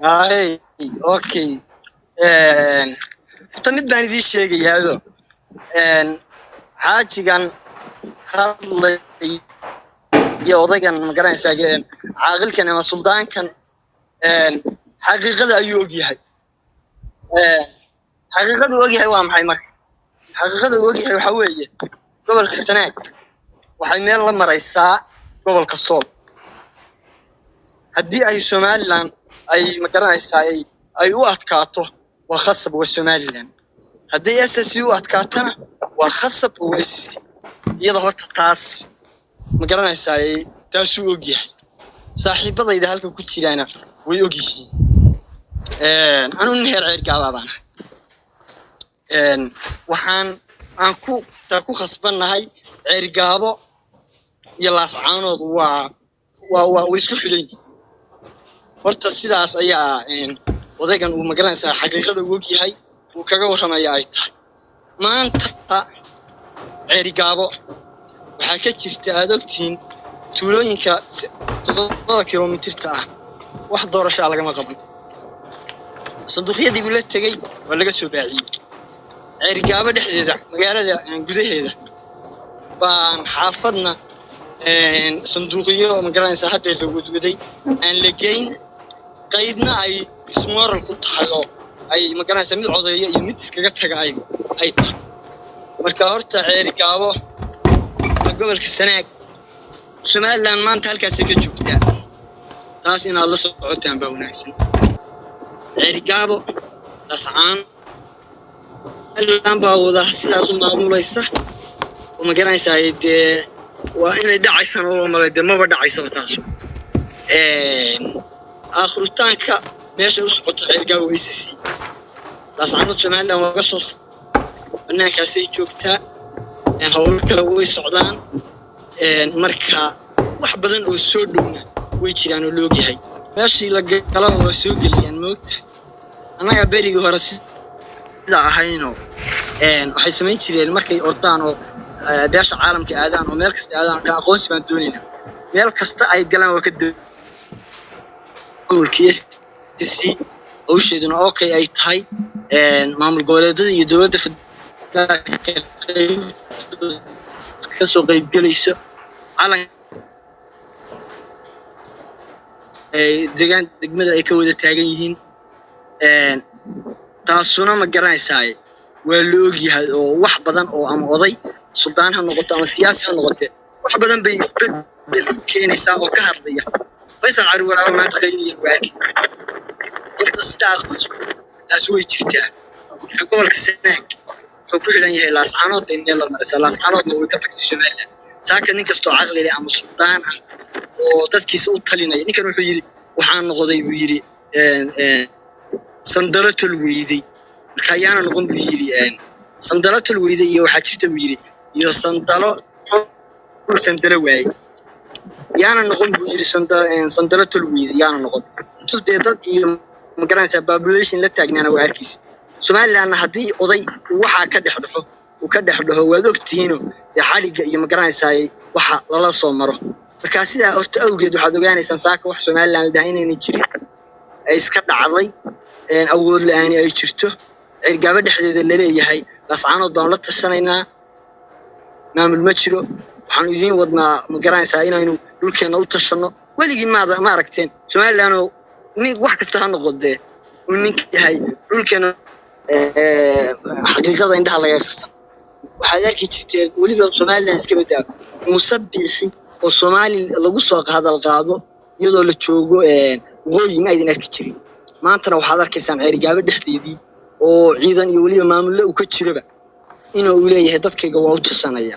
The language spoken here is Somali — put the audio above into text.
هاي اوكي. تمد بان دي sheegayaado xaajigan hadlay iyo odaygan ma garanaysaa caaqilkan ama suldaankan xaqiiqada ayuu og yahay. xaqiiqada og yahay waa maxay marka? xaqiiqada og yahay waxa weeye gobolka Sanaag waxay meel la maraysaa gobolka Sool. haddii ay Somaliland ay ma garanaysaa ay u adkaato waa khasab waa Somaliland. haddii SSC u adkaatana waa khasab waa SSC. iyada horta taas ma garanaysaa taas uu og yahay. saaxiibadayda halka ku jiraana way og yihiin. anu heer gaabaan waxaan aan ku khasbanahay gaabo iyo laascaanood waa isku xilan. horta sidaas ayaa odaygan uu ma garanaysaa xaqiiqada uu og yahay uu kaga warramaya ay tahay. maanta gaabo waxaa ka jirta aad ogtiin tuulooyinka 7 kiiloomitirta ah wax doorasho lagama qaban. sanduuqyadii buu la tagay waa laga soo baaciyay. gaabo dhexdeeda magaalada gudaheeda baan xaafadna sanduuqyo ma garanaysaa hadda la wadwaday aan la geyn. qaybna ay ismooral ku tahay oo ay ma garanaysaa mid codeeyo iyo mid iskaga taga ay tahay. marka horta gaabo gobolka Sanaag Somaliland maanta halkaas ka joogtaa. taas inaad la socotaan baa wanaagsan. gaabo lascaan baa wada sidaas u maamulaysa oo ma garanaysaa waa inay dhacaysan oo malade maba dhacayso taas. akhritaanka meesha u socoto gaabo SSC lascaan Somaliland waa soo banaankaas ay joogtaa. hawl kale way socdaan. marka wax badan oo soo dhowna way jiraan oo loo yahay meeshii la galo waa soo geliyaan moogta. anaga berigi hore sida ahayno waxay sameyn jireen markay ordaan oo beesha caalamka aadaan oo meel kasta aadaan ka aqoonsi baan doonayna meel kasta ay galaan waa ka mulkiyeesi oo sheeduna okay ay tahay maamul goboleedyada iyo dawladda ka soo qayb galayso calan degmada ay ka wada taagan yihiin. taasuna ma garanaysaa waa la og yahay oo wax badan oo ama oday suldaan ha noqoto ama siyaasi ha noqoto wax badan bay isbedel keenaysaa oo ka hadlaya. Faysal Cali Waraab maanta qeyniyay waaki horta taas way jirtaa. gobolka Sanaag wuxuu ku xiran yahay laascaanood in meel la maraysa laascaanoodna way ka tagtay Somaliland. saaka nin kastoo caqli leh ama suldaan ah oo dadkiisa u talinaya ninkan wuxuu yiri waxaan noqday buu yiri sandalatul weyday. marka ayaana noqon buu yiri sandalatul weyday iyo waxa jirta buu yiri iyo sandalo waay yaana noqon buu yiri sandalatul weyday yaana noqon intuu dad iyo ma garanaysaa population la taagnaana waa arkiis. Somaliland haddii oday waxa ka dhexdhaxo uu ka dhexdhaxo waad ogtihiino xaliga iyo ma garanaysaa waxa lala soo maro. marka sida horta awgeed waxaad ogaanaysaan saaka wax Somaliland dahaynayna jirin ay iska dhacday awood la'aan ay jirto. gaabo dhexdeeda la leeyahay lascaanood baan la tashanaynaa maamul ma jiro. waxaan idin wadnaa ma garanaysaa inaynu dhulkeena u tashano. waligii ma aragteen Somaliland oo nin wax kasta ha noqodee uu nin yahay dhulkeena xaqiiqada inta laga qarsan. waxaad arki jirteen waliba Somaliland iska badaa musabixi oo Soomaali lagu soo qaado iyadoo la joogo waqooyi ma idin arki jirin. maantana waxaad arkaysaan gaabo dhexdeedii oo ciidan iyo waliba maamul uu ka jiraba inuu leeyahay dadkayga waa u tashanaya.